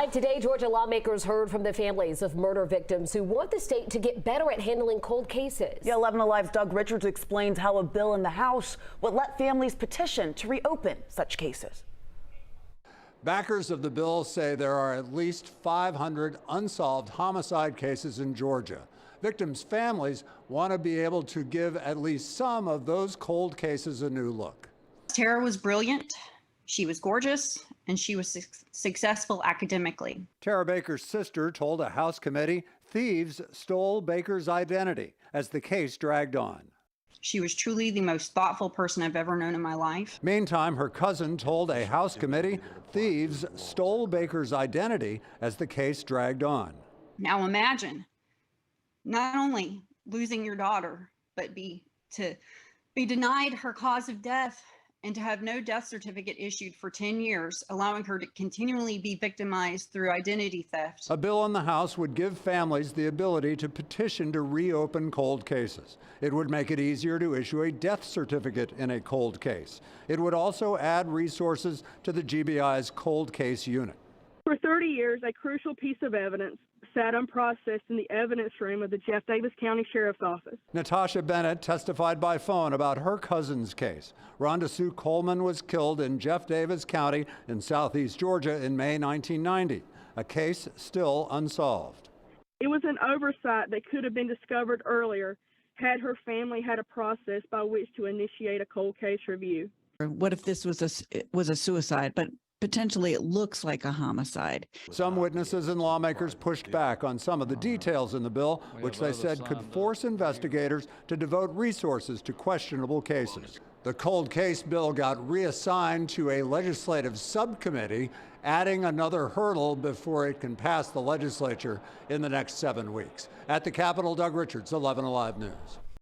Live today, Georgia lawmakers heard from the families of murder victims who want the state to get better at handling cold cases. Yeah, 11 Alive's Doug Richards explains how a bill in the House would let families petition to reopen such cases. Backers of the bill say there are at least 500 unsolved homicide cases in Georgia. Victims' families want to be able to give at least some of those cold cases a new look. Tara was brilliant, she was gorgeous, and she was successful academically. Tara Baker's sister told a House committee thieves stole Baker's identity as the case dragged on. She was truly the most thoughtful person I've ever known in my life. Meantime, her cousin told a House committee thieves stole Baker's identity as the case dragged on. Now imagine not only losing your daughter, but to be denied her cause of death and to have no death certificate issued for 10 years, allowing her to continually be victimized through identity theft. A bill in the House would give families the ability to petition to reopen cold cases. It would make it easier to issue a death certificate in a cold case. It would also add resources to the GBI's cold case unit. For 30 years, a crucial piece of evidence sat unprocessed in the evidence room of the Jeff Davis County Sheriff's Office. Natasha Bennett testified by phone about her cousin's case. Rhonda Sue Coleman was killed in Jeff Davis County in southeast Georgia in May 1990, a case still unsolved. It was an oversight that could have been discovered earlier had her family had a process by which to initiate a cold case review. What if this was a suicide, but potentially it looks like a homicide? Some witnesses and lawmakers pushed back on some of the details in the bill, which they said could force investigators to devote resources to questionable cases. The cold case bill got reassigned to a legislative subcommittee, adding another hurdle before it can pass the legislature in the next 7 weeks. At the Capitol, Doug Richards, 11 Alive News.